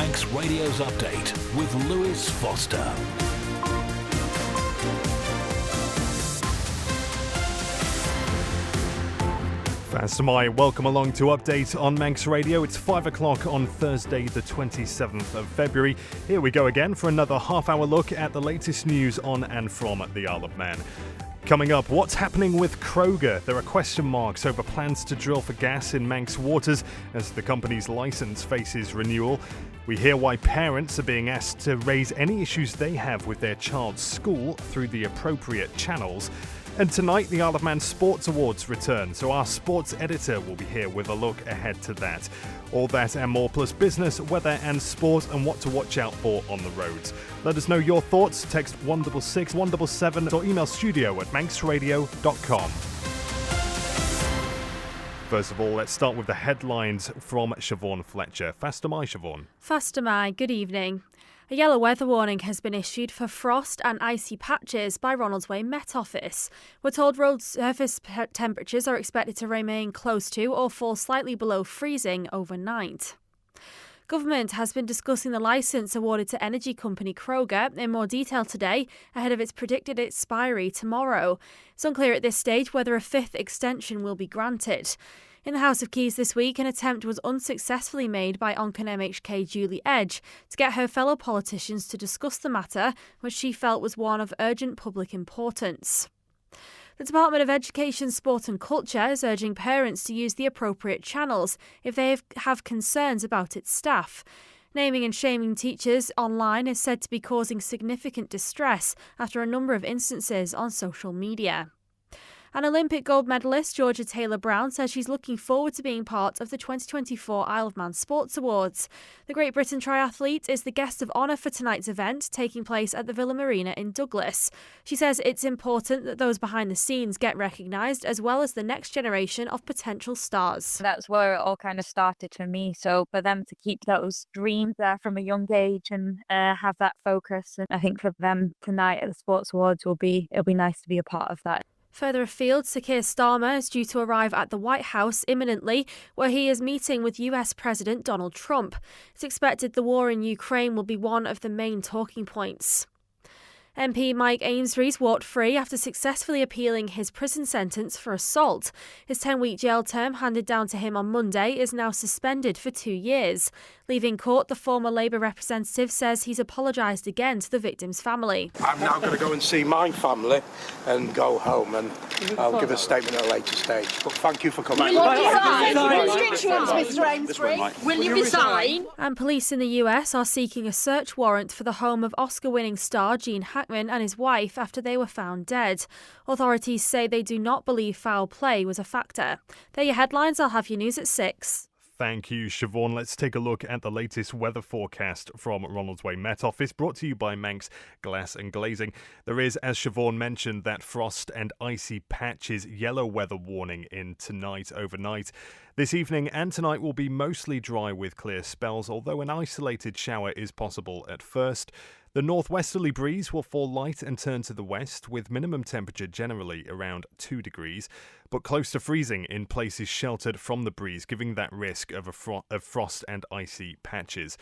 Manx Radio's update with Lewis Foster. Fastamai, welcome along to Update on Manx Radio. It's 5 o'clock on Thursday, the 27th of February. Here we go again for another half-hour look at the latest news on and from the Isle of Man. Coming up, what's happening with Kroger? There are question marks over plans to drill for gas in Manx waters as the company's licence faces renewal. We hear why parents are being asked to raise any issues they have with their child's school through the appropriate channels. And tonight, the Isle of Man Sports Awards return, so our sports editor will be here with a look ahead to that. All that and more, plus business, weather and sport, and what to watch out for on the roads. Let us know your thoughts. Text 166 177 or email studio@manxradio.com. First of all, let's start with the headlines from Siobhan Fletcher. Fastamai, Siobhan. Fastamai, good evening. A yellow weather warning has been issued for frost and icy patches by Ronaldsway Met Office. We're told road surface temperatures are expected to remain close to or fall slightly below freezing overnight. Government has been discussing the licence awarded to energy company Kroger in more detail today ahead of its predicted expiry tomorrow. It's unclear at this stage whether a fifth extension will be granted. In the House of Keys this week, an attempt was unsuccessfully made by Oncon MHK Julie Edge to get her fellow politicians to discuss the matter, which she felt was one of urgent public importance. The Department of Education, Sport and Culture is urging parents to use the appropriate channels if they have concerns about its staff. Naming and shaming teachers online is said to be causing significant distress after a number of instances on social media. An Olympic gold medalist, Georgia Taylor-Brown, says she's looking forward to being part of the 2024 Isle of Man Sports Awards. The Great Britain triathlete is the guest of honour for tonight's event, taking place at the Villa Marina in Douglas. She says it's important that those behind the scenes get recognised, as well as the next generation of potential stars. That's where it all kind of started for me. So for them to keep those dreams there from a young age and have that focus, and I think for them tonight at the Sports Awards it'll be nice to be a part of that. Further afield, Sir Keir Starmer is due to arrive at the White House imminently, where he is meeting with US President Donald Trump. It's expected the war in Ukraine will be one of the main talking points. MP Mike Ainsbury's walked free after successfully appealing his prison sentence for assault. His 10-week jail term handed down to him on Monday is now suspended for 2 years. Leaving court, the former Labour representative says he's apologised again to the victim's family. I'm now going to go and see my family and go home, and I'll give a statement at a later stage. But thank you for coming. Will you resign? Restrictions, Mr. Ainsbury. Will you resign? And police in the US are seeking a search warrant for the home of Oscar-winning star Gene Hackman and his wife after they were found dead. Authorities say they do not believe foul play was a factor. They're your headlines. I'll have your news at 6. Thank you, Siobhan. Let's take a look at the latest weather forecast from Ronaldsway Met Office, brought to you by Manx Glass and Glazing. There is, as Siobhan mentioned, that frost and icy patches yellow weather warning in tonight overnight. This evening and tonight will be mostly dry with clear spells, although an isolated shower is possible at first. The northwesterly breeze will fall light and turn to the west, with minimum temperature generally around 2 degrees, but close to freezing in places sheltered from the breeze, giving that risk of frost and icy patches.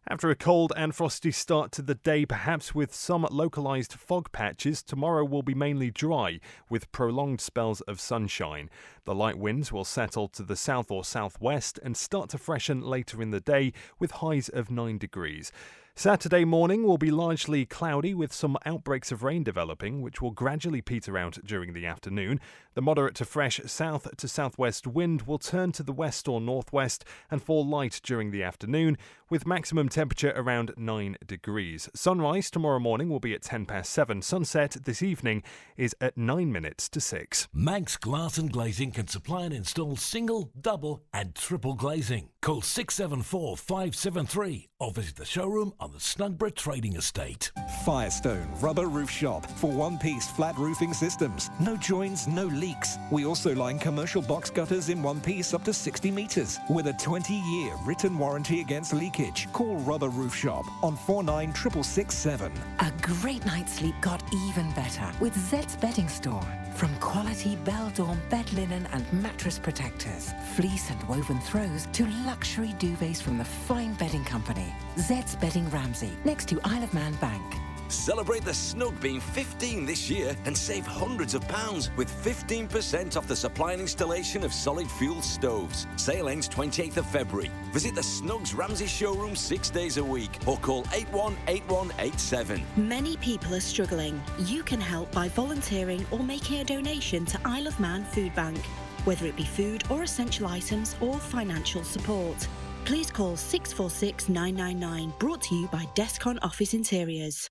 After a cold and frosty start to the day, perhaps with some localised fog patches, tomorrow will be mainly dry, with prolonged spells of sunshine. The light winds will settle to the south or southwest and start to freshen later in the day, with highs of 9 degrees. Saturday morning will be largely cloudy with some outbreaks of rain developing, which will gradually peter out during the afternoon. The moderate to fresh south to southwest wind will turn to the west or northwest and fall light during the afternoon, with maximum temperature around 9 degrees. Sunrise tomorrow morning will be at 7:10. Sunset this evening is at 9 minutes to 6. Manx Glass and Glazing can supply and install single, double and triple glazing. Call 674 573 or visit the showroom on on the Snugborough Trading Estate. Firestone Rubber Roof Shop for one-piece flat roofing systems. No joins, no leaks. We also line commercial box gutters in one piece up to 60 metres with a 20-year written warranty against leakage. Call Rubber Roof Shop on 49667. A great night's sleep got even better with Zed's Bedding Store. From quality Beldorm bed linen and mattress protectors, fleece and woven throws to luxury duvets from the fine bedding company. Zed's Bedding Ramsey, next to Isle of Man Bank. Celebrate the Snug being 15 this year and save hundreds of pounds with 15% off the supply and installation of solid fuel stoves. Sale ends 28th of February. Visit the Snug's Ramsey showroom 6 days a week or call 818187. Many people are struggling. You can help by volunteering or making a donation to Isle of Man Food Bank, whether it be food or essential items or financial support. Please call 646 999, brought to you by Descon Office Interiors.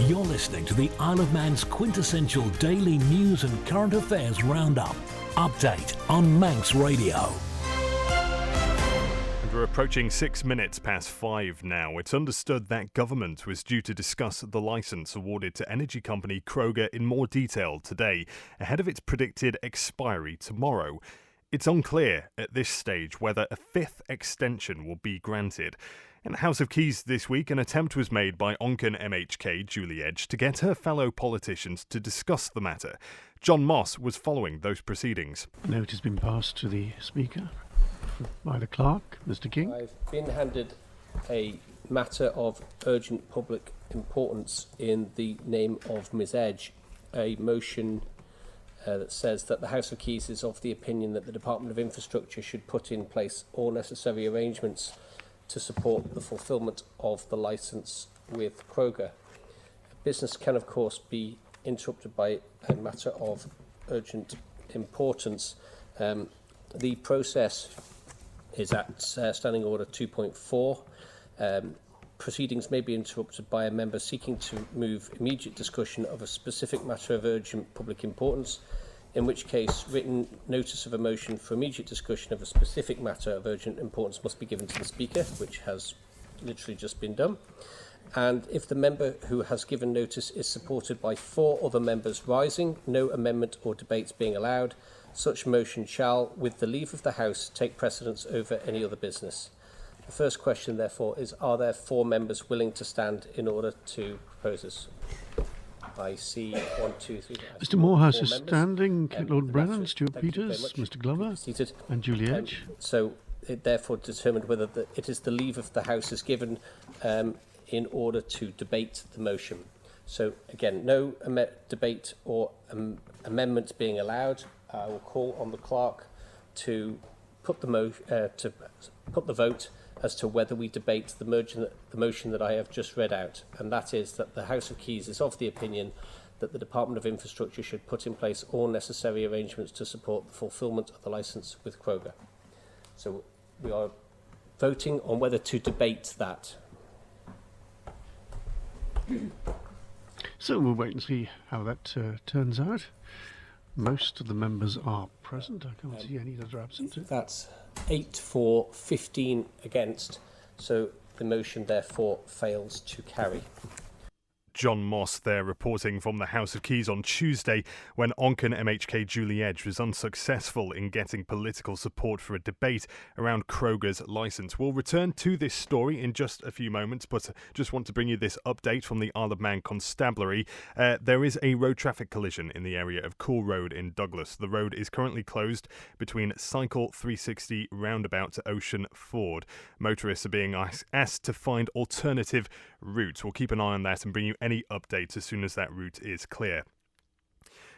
You're listening to the Isle of Man's quintessential daily news and current affairs roundup. Update on Manx Radio. And we're approaching 6 minutes past 5 now. It's understood that government was due to discuss the licence awarded to energy company Kroger in more detail today, ahead of its predicted expiry tomorrow. It's unclear at this stage whether a fifth extension will be granted. In the House of Keys this week, an attempt was made by Onken MHK Julie Edge to get her fellow politicians to discuss the matter. John Moss was following those proceedings. A note has been passed to the Speaker by the clerk, Mr. King. I've been handed a matter of urgent public importance in the name of Ms Edge, a motion that says that the House of Keys is of the opinion that the Department of Infrastructure should put in place all necessary arrangements to support the fulfilment of the licence with Kroger. Business can, of course, be interrupted by a matter of urgent importance. The process is at Standing Order 2.4. Proceedings may be interrupted by a member seeking to move immediate discussion of a specific matter of urgent public importance, in which case written notice of a motion for immediate discussion of a specific matter of urgent importance must be given to the Speaker, which has literally just been done. And if the member who has given notice is supported by 4 other members rising, no amendment or debates being allowed, such motion shall, with the leave of the House, take precedence over any other business. The first question, therefore, is: are there 4 members willing to stand in order to propose this? I see 1, 2, 3. Mr. Morehouse is standing, Lord Brennan, Stuart Peters, Mr. Glover, seated, and Julie Edge. So it therefore determined whether it is the leave of the House is given in order to debate the motion. So again, no debate or amendments being allowed. I will call on the clerk to put the vote as to whether we debate the motion that I have just read out, and that is that the House of Keys is of the opinion that the Department of Infrastructure should put in place all necessary arrangements to support the fulfilment of the licence with Kroger. So we are voting on whether to debate that. So we'll wait and see how that turns out. Most of the members are present. I can't see any that are absent. That's 8 for, 15 against. So the motion therefore fails to carry. John Moss there reporting from the House of Keys on Tuesday when Onken MHK Julie Edge was unsuccessful in getting political support for a debate around Kroger's licence. We'll return to this story in just a few moments, but just want to bring you this update from the Isle of Man Constabulary. There is a road traffic collision in the area of Cool Road in Douglas. The road is currently closed between Cycle 360 roundabout to Ocean Ford. Motorists are being asked to find alternative routes. We'll keep an eye on that and bring you any updates as soon as that route is clear.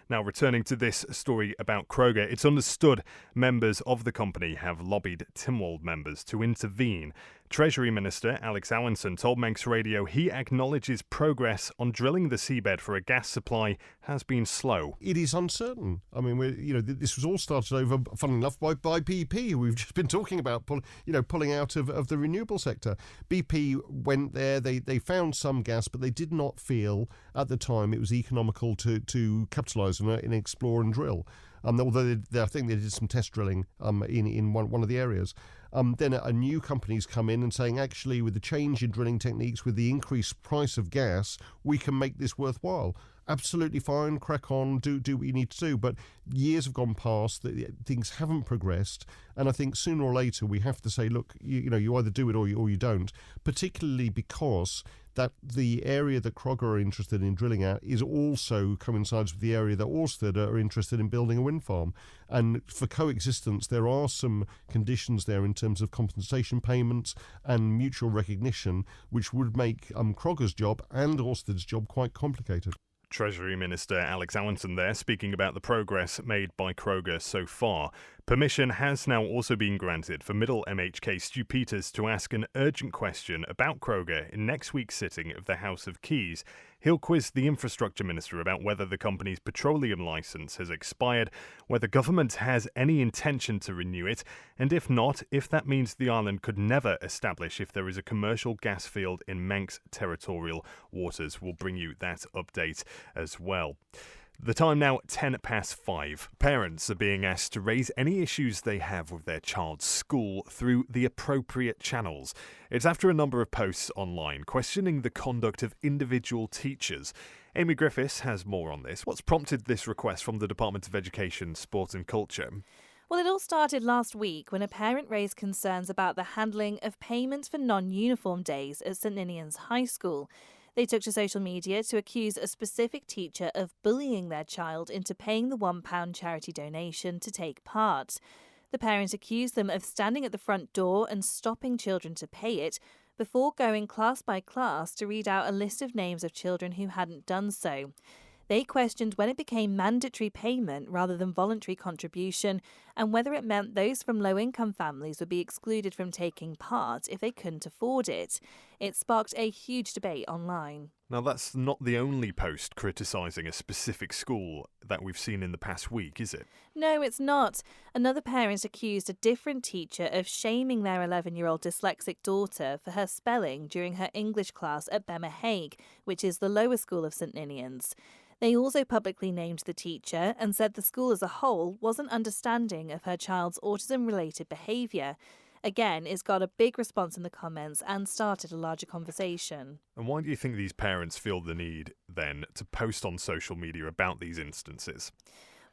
Now, returning to this story about Kroger, it's understood members of the company have lobbied Tynwald members to intervene. Treasury Minister Alex Allinson told Manx Radio he acknowledges progress on drilling the seabed for a gas supply has been slow. It is uncertain. I mean, this was all started over, funnily enough, by BP, who we've just been talking about, pulling out of the renewable sector. BP went there, they found some gas, but they did not feel at the time it was economical to capitalise on it and explore and drill. Although I think they did some test drilling in one of the areas. then a new company's come in and saying, actually, with the change in drilling techniques, with the increased price of gas, we can make this worthwhile. Absolutely fine, crack on, do what you need to do. But years have gone past, things haven't progressed, and I think sooner or later we have to say, look, you either do it or you don't, particularly because that the area that Crogger are interested in drilling at is also coincides with the area that Orsted are interested in building a wind farm. And for coexistence, there are some conditions there in terms of compensation payments and mutual recognition, which would make Crogger's job and Orsted's job quite complicated. Treasury Minister Alex Allenton there, speaking about the progress made by Crogger so far. Permission has now also been granted for Middle MHK Stu Peters to ask an urgent question about Crogger in next week's sitting of the House of Keys. He'll quiz the Infrastructure Minister about whether the company's petroleum licence has expired, whether government has any intention to renew it, and if not, if that means the island could never establish if there is a commercial gas field in Manx territorial waters. We'll bring you that update as well. The time now, 5:10. Parents are being asked to raise any issues they have with their child's school through the appropriate channels. It's after a number of posts online questioning the conduct of individual teachers. Amy Griffiths has more on this. What's prompted this request from the Department of Education, Sport and Culture? Well, it all started last week when a parent raised concerns about the handling of payments for non-uniform days at St Ninian's High School. They took to social media to accuse a specific teacher of bullying their child into paying the £1 charity donation to take part. The parent accused them of standing at the front door and stopping children to pay it before going class by class to read out a list of names of children who hadn't done so. They questioned when it became mandatory payment rather than voluntary contribution and whether it meant those from low-income families would be excluded from taking part if they couldn't afford it. It sparked a huge debate online. Now, that's not the only post criticising a specific school that we've seen in the past week, is it? No, it's not. Another parent accused a different teacher of shaming their 11-year-old dyslexic daughter for her spelling during her English class at Bemmerhaig, which is the lower school of St Ninian's. They also publicly named the teacher and said the school as a whole wasn't understanding of her child's autism-related behaviour. Again, it's got a big response in the comments and started a larger conversation. And why do you think these parents feel the need, then, to post on social media about these instances?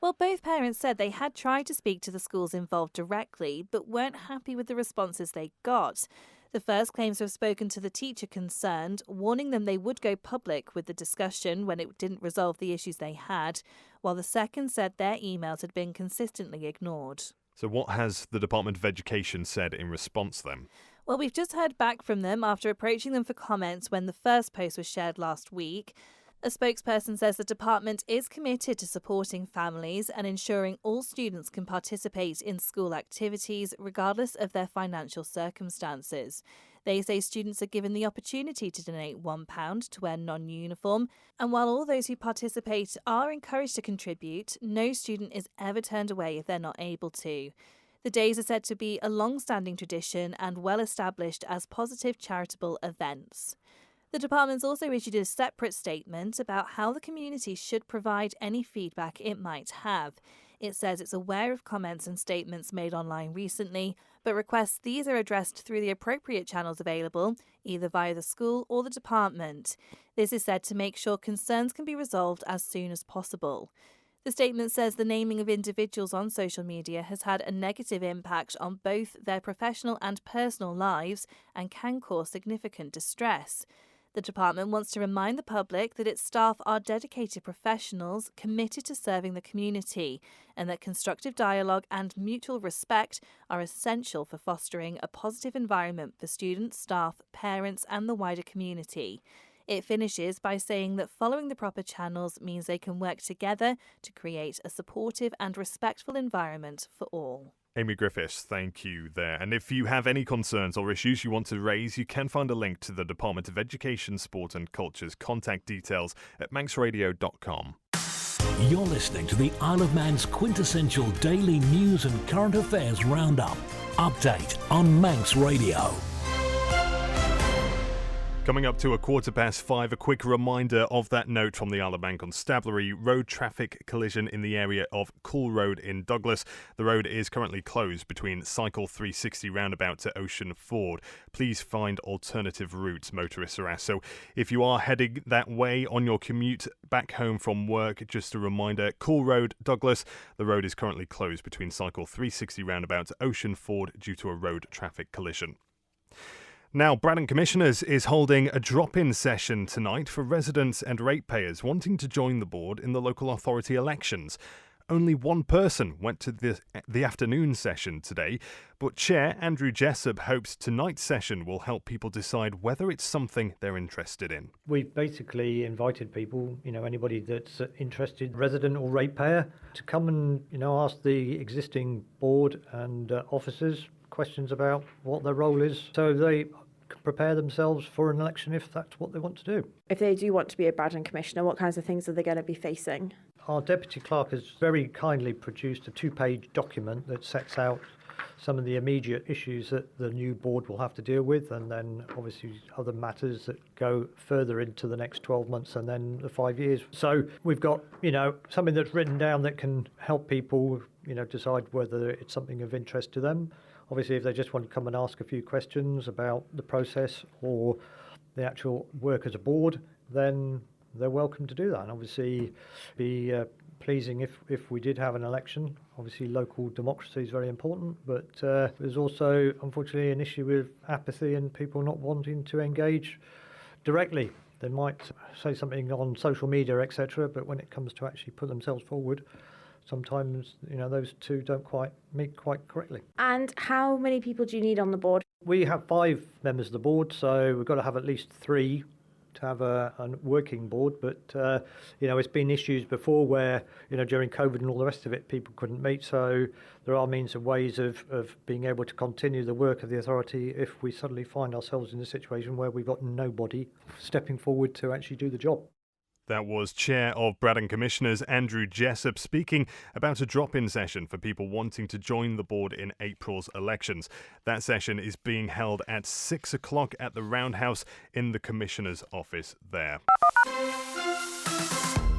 Well, both parents said they had tried to speak to the schools involved directly, but weren't happy with the responses they got. The first claims to have spoken to the teacher concerned, warning them they would go public with the discussion when it didn't resolve the issues they had, while the second said their emails had been consistently ignored. So what has the Department of Education said in response then? Well, we've just heard back from them after approaching them for comments when the first post was shared last week. A spokesperson says the department is committed to supporting families and ensuring all students can participate in school activities regardless of their financial circumstances. They say students are given the opportunity to donate £1 to wear non-uniform, and while all those who participate are encouraged to contribute, no student is ever turned away if they're not able to. The days are said to be a long-standing tradition and well established as positive charitable events. The department's also issued a separate statement about how the community should provide any feedback it might have. It says it's aware of comments and statements made online recently, but requests these are addressed through the appropriate channels available, either via the school or the department. This is said to make sure concerns can be resolved as soon as possible. The statement says the naming of individuals on social media has had a negative impact on both their professional and personal lives and can cause significant distress. The department wants to remind the public that its staff are dedicated professionals committed to serving the community and that constructive dialogue and mutual respect are essential for fostering a positive environment for students, staff, parents and the wider community. It finishes by saying that following the proper channels means they can work together to create a supportive and respectful environment for all. Amy Griffiths, thank you there. And if you have any concerns or issues you want to raise, you can find a link to the Department of Education, Sport and Culture's contact details at manxradio.com. You're listening to the Isle of Man's quintessential daily news and current affairs roundup. Update on Manx Radio. Coming up to 5:15, a quick reminder of that note from the Isle of Man Constabulary. Road traffic collision in the area of Cool Road in Douglas. The road is currently closed between Cycle 360 roundabout to Ocean Ford. Please find alternative routes, motorists are asked. So if you are heading that way on your commute back home from work, just a reminder, Cool Road, Douglas, the road is currently closed between Cycle 360 roundabout to Ocean Ford due to a road traffic collision. Now, Braddon Commissioners is holding a drop-in session tonight for residents and ratepayers wanting to join the board in the local authority elections. Only one person went to the afternoon session today, but Chair Andrew Jessup hopes tonight's session will help people decide whether it's something they're interested in. We've basically invited people, anybody that's interested, resident or ratepayer, to come and, ask the existing board and officers questions about what their role is, so they can prepare themselves for an election if that's what they want to do. If they do want to be a Braddon Commissioner, what kinds of things are they going to be facing? Our Deputy Clerk has very kindly produced a 2-page document that sets out some of the immediate issues that the new board will have to deal with, and then obviously other matters that go further into the next 12 months and then the 5 years. So we've got, something that's written down that can help people, decide whether it's something of interest to them. Obviously, if they just want to come and ask a few questions about the process or the actual work as a board, then they're welcome to do that. And obviously, be pleasing if we did have an election. Obviously, local democracy is very important, but there's also, unfortunately, an issue with apathy and people not wanting to engage directly. They might say something on social media, etc., but when it comes to actually put themselves forward, sometimes, those two don't quite meet quite correctly. And how many people do you need on the board? We have 5 members of the board, so we've got to have at least 3 to have a working board. But, it's been issues before where, during COVID and all the rest of it, people couldn't meet. So there are means and ways of being able to continue the work of the authority if we suddenly find ourselves in a situation where we've got nobody stepping forward to actually do the job. That was Chair of Braddon Commissioners Andrew Jessup speaking about a drop-in session for people wanting to join the board in April's elections. That session is being held at 6 o'clock at the Roundhouse in the Commissioner's office there.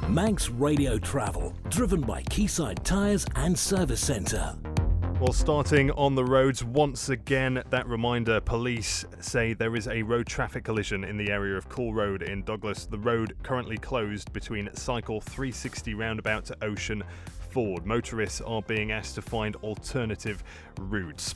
Manx Radio Travel, driven by Quayside Tyres and Service Centre. Well, starting on the roads once again, that reminder, police say there is a road traffic collision in the area of Cool Road in Douglas. The road currently closed between Cycle 360 roundabout to Ocean Ford. Motorists are being asked to find alternative routes.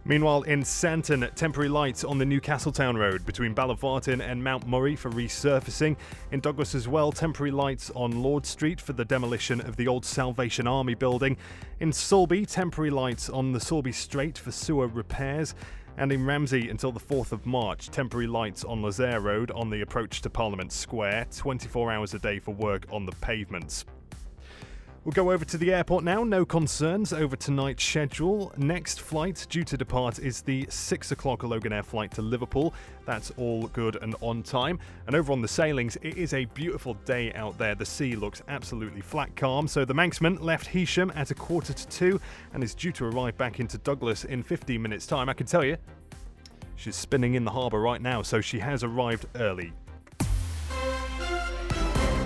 Meanwhile, in Santon, temporary lights on the Newcastletown Road between Ballavarton and Mount Murray for resurfacing. In Douglas as well, temporary lights on Lord Street for the demolition of the old Salvation Army building. In Sulby, temporary lights on the Sulby Strait for sewer repairs. And in Ramsey until the 4th of March, temporary lights on Lazaire Road on the approach to Parliament Square, 24 hours a day for work on the pavements. We'll go over to the airport now. No concerns over tonight's schedule. Next flight due to depart is the 6 o'clock Loganair flight to Liverpool. That's all good and on time. And over on the sailings, it is a beautiful day out there. The sea looks absolutely flat calm. So the Manxman left Heysham at 1:45 and is due to arrive back into Douglas in 15 minutes' time. I can tell you, she's spinning in the harbour right now, so she has arrived early.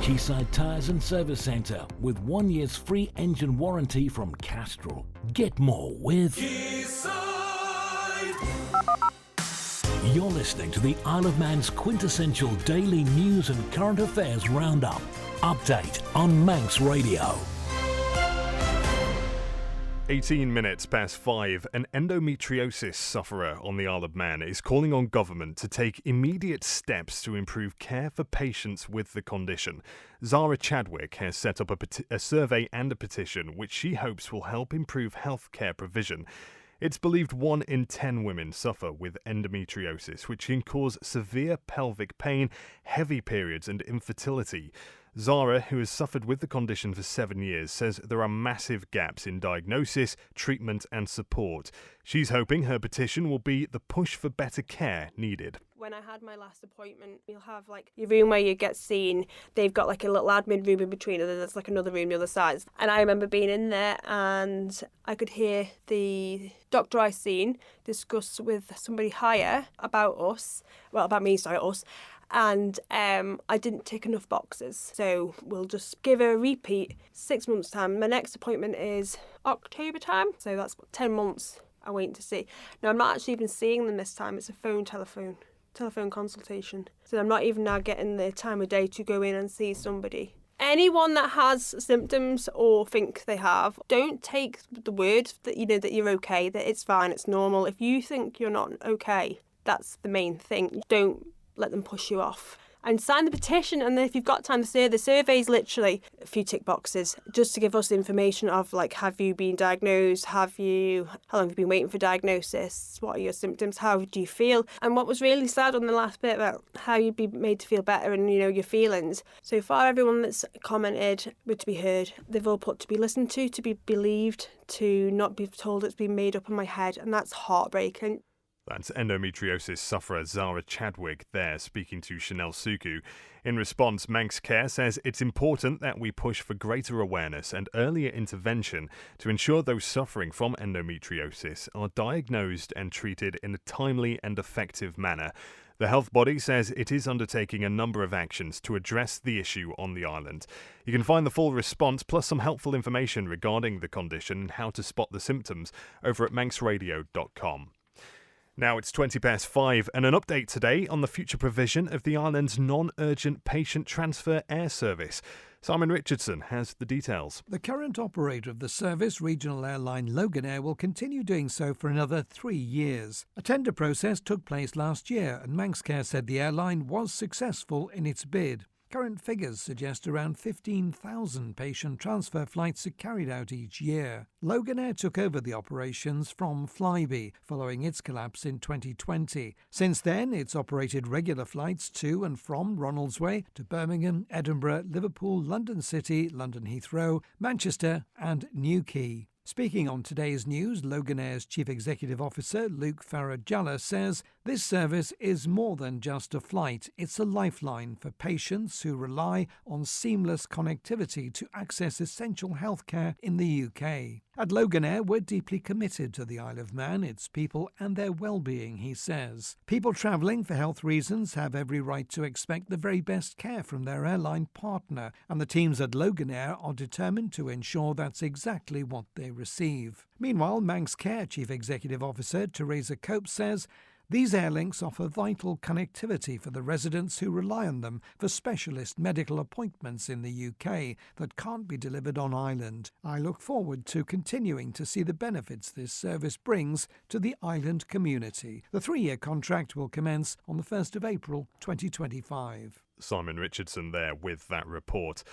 Quayside Tyres and Service Centre with 1 year's free engine warranty from Castrol. Get more with Quayside. You're listening to the Isle of Man's quintessential daily news and current affairs roundup. Update on Manx Radio. 18 minutes past 5, an endometriosis sufferer on the Isle of Man is calling on government to take immediate steps to improve care for patients with the condition. Zara Chadwick has set up a survey and a petition which she hopes will help improve healthcare provision. It's believed 1 in 10 women suffer with endometriosis, which can cause severe pelvic pain, heavy periods and infertility. Zara, who has suffered with the condition for 7 years, says there are massive gaps in diagnosis, treatment and support. She's hoping her petition will be the push for better care needed. when I had my last appointment, you'll have like your room where you get seen. They've got like a little admin room in between, and then there's like another room the other side. And I remember being in there and I could hear the doctor I seen discuss with somebody higher about us, us. And I didn't tick enough boxes. So we'll just give a repeat 6 months' time. My next appointment is October time. So that's 10 months I'm waiting to see. Now, I'm not actually even seeing them this time. It's a telephone consultation. So I'm not even now getting the time of day to go in and see somebody. Anyone that has symptoms or think they have, don't take the word that that you're okay, that it's fine, it's normal. If you think you're not okay, that's the main thing. Don't let them push you off. And sign the petition, and then if you've got time to say the survey's literally a few tick boxes just to give us the information of like, have you been diagnosed? How long have you been waiting for diagnosis? What are your symptoms? How do you feel? And what was really sad on the last bit about how you'd be made to feel better and your feelings. So far, everyone that's commented were to be heard. They've all put to be listened to be believed, to not be told it's been made up in my head, and that's heartbreaking. That's endometriosis sufferer Zara Chadwick there speaking to Chanel Suku. In response, Manx Care says it's important that we push for greater awareness and earlier intervention to ensure those suffering from endometriosis are diagnosed and treated in a timely and effective manner. The health body says it is undertaking a number of actions to address the issue on the island. You can find the full response plus some helpful information regarding the condition and how to spot the symptoms over at manxradio.com. Now it's 5:20 and an update today on the future provision of the island's non-urgent patient transfer air service. Simon Richardson has the details. The current operator of the service, regional airline Loganair, will continue doing so for another 3 years. A tender process took place last year, and Manxcare said the airline was successful in its bid. Current figures suggest around 15,000 patient transfer flights are carried out each year. Loganair took over the operations from Flybe following its collapse in 2020. Since then, it's operated regular flights to and from Ronaldsway to Birmingham, Edinburgh, Liverpool, London City, London Heathrow, Manchester and Newquay. Speaking on today's news, Loganair's Chief Executive Officer, Luke Farajalla, says this service is more than just a flight. It's a lifeline for patients who rely on seamless connectivity to access essential healthcare in the UK. At Loganair, we're deeply committed to the Isle of Man, its people and their well-being, he says. People travelling for health reasons have every right to expect the very best care from their airline partner, and the teams at Loganair are determined to ensure that's exactly what they receive. Meanwhile, Manx Care Chief Executive Officer Teresa Cope says these airlinks offer vital connectivity for the residents who rely on them for specialist medical appointments in the UK that can't be delivered on island. I look forward to continuing to see the benefits this service brings to the island community. The 3-year contract will commence on the 1st of April 2025. Simon Richardson there with that report.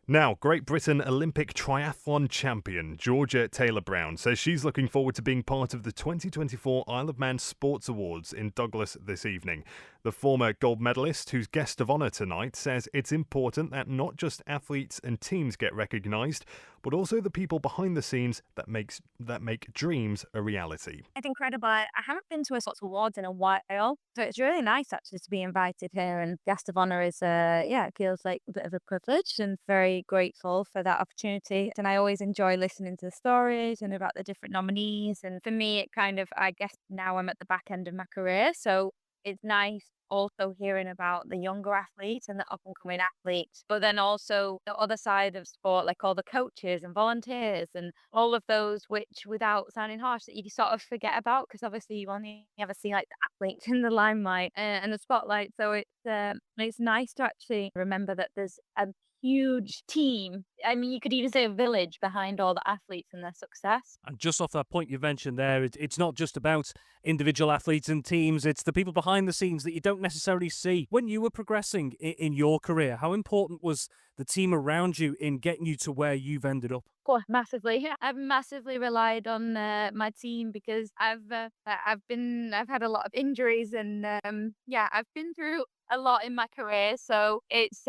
Now, Great Britain Olympic triathlon champion Georgia Taylor-Brown says she's looking forward to being part of the 2024 Isle of Man Sports Awards in Douglas this evening. The former gold medalist, who's guest of honour tonight, says it's important that not just athletes and teams get recognised, but also the people behind the scenes that make dreams a reality. It's incredible. I haven't been to a sports awards in a while, so it's really nice actually to be invited here. And guest of honour is, it feels like a bit of a privilege, and very grateful for that opportunity. And I always enjoy listening to the stories and about the different nominees. And for me, it kind of, I guess now I'm at the back end of my career, so it's nice also hearing about the younger athletes and the up-and-coming athletes, but then also the other side of sport, like all the coaches and volunteers and all of those, which, without sounding harsh, that you sort of forget about, because obviously you only ever see like the athletes in the limelight and the spotlight. So it's nice to actually remember that there's a huge team. I mean, you could even say a village behind all the athletes and their success. And just off that point you mentioned there, it's not just about individual athletes and teams, it's the people behind the scenes that you don't necessarily see. When you were progressing in your career, how important was the team around you in getting you to where you've ended up? Oh, massively. I've massively relied on my team, because I've had a lot of injuries, and I've been through a lot in my career. So it's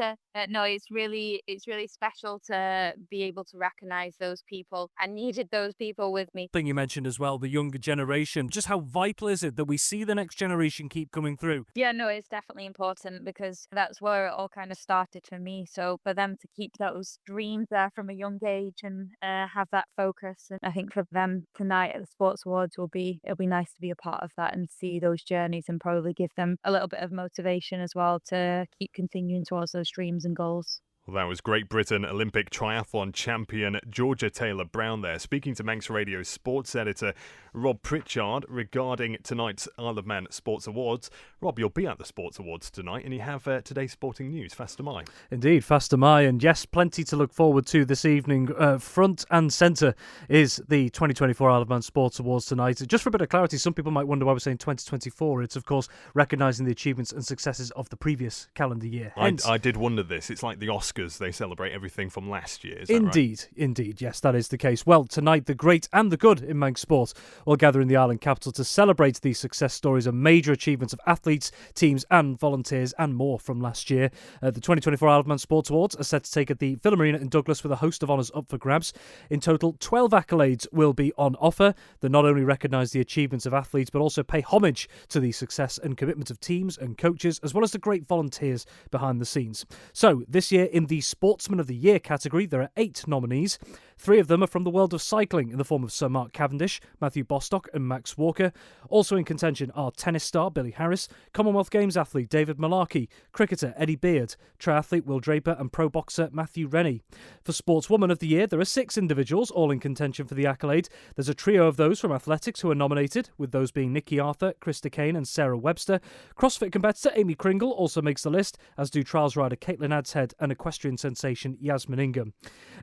really special to to be able to recognise those people. I needed those people with me. Thing you mentioned as well, the younger generation. Just how vital is it that we see the next generation keep coming through? Yeah, no, it's definitely important because that's where it all kind of started for me. So for them to keep those dreams there from a young age and have that focus, and I think for them tonight at the Sports Awards it'll be nice to be a part of that and see those journeys and probably give them a little bit of motivation as well to keep continuing towards those dreams and goals. Well, that was Great Britain Olympic triathlon champion Georgia Taylor-Brown there, speaking to Manx Radio's sports editor Rob Pritchard regarding tonight's Isle of Man Sports Awards. Rob, you'll be at the Sports Awards tonight, and you have today's sporting news. Fast am I. Indeed, fast am I, and yes, plenty to look forward to this evening. Front and centre is the 2024 Isle of Man Sports Awards tonight. Just for a bit of clarity, some people might wonder why we're saying 2024. It's, of course, recognising the achievements and successes of the previous calendar year. I did wonder this. It's like the Oscars. They celebrate everything from last year. Is that Indeed, right? Indeed, yes, that is the case. Well, tonight, the great and the good in Manx sport will gather in the island capital to celebrate these success stories and major achievements of athletes, teams and volunteers and more from last year. The 2024 Isle of Man Sports Awards are set to take at the Villa Marina in Douglas with a host of honours up for grabs. In total, 12 accolades will be on offer that not only recognise the achievements of athletes but also pay homage to the success and commitment of teams and coaches as well as the great volunteers behind the scenes. So, this year in the Sportsman of the Year category, there are 8 nominees. 3 of them are from the world of cycling in the form of Sir Mark Cavendish, Matthew Bostock and Max Walker. Also in contention are tennis star Billy Harris, Commonwealth Games athlete David Malarkey, cricketer Eddie Beard, triathlete Will Draper and pro boxer Matthew Rennie. For Sportswoman of the Year, there are 6 individuals all in contention for the accolade. There's a trio of those from athletics who are nominated, with those being Nikki Arthur, Krista Kane and Sarah Webster. CrossFit competitor Amy Kringle also makes the list, as do trials rider Caitlin Adshead and equestrian sensation Yasmin Ingham.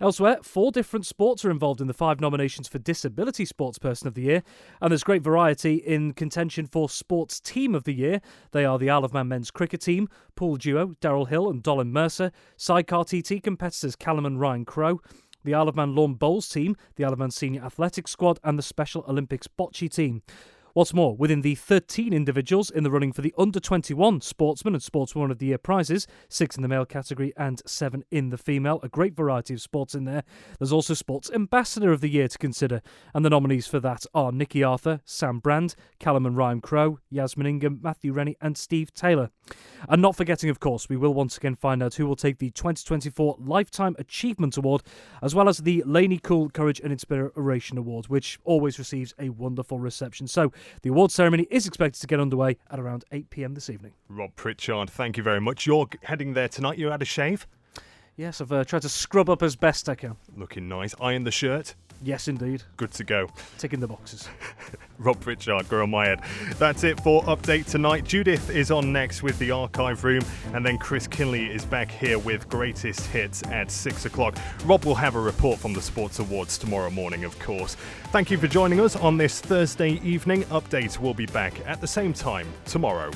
Elsewhere, 4 different sports are involved in the 5 nominations for Disability Sportsperson of the Year, and there's great variety in contention for Sports Team of the Year. They are the Isle of Man men's cricket team, pool duo Daryl Hill and Dolin Mercer, sidecar TT competitors Callum and Ryan Crowe, the Isle of Man lawn bowls team, the Isle of Man senior athletics squad and the Special Olympics bocce team. What's more, within the 13 individuals in the running for the Under-21 Sportsman and Sportswoman of the Year prizes, 6 in the male category and 7 in the female, a great variety of sports in there. There's also Sports Ambassador of the Year to consider, and the nominees for that are Nikki Arthur, Sam Brand, Callum and Ryan Crowe, Yasmin Ingham, Matthew Rennie and Steve Taylor. And not forgetting, of course, we will once again find out who will take the 2024 Lifetime Achievement Award, as well as the Laney Cool Courage and Inspiration Award, which always receives a wonderful reception. So, the awards ceremony is expected to get underway at around 8 p.m. this evening. Rob Pritchard, thank you very much. You're heading there tonight. You had a shave? Yes, I've tried to scrub up as best I can. Looking nice. Iron the shirt? Yes, indeed. Good to go. Ticking the boxes. Rob Pritchard, girl on my head. That's it for Update tonight. Judith is on next with the Archive Room, and then Chris Kinley is back here with Greatest Hits at 6 o'clock. Rob will have a report from the Sports Awards tomorrow morning, of course. Thank you for joining us on this Thursday evening. Update will be back at the same time tomorrow.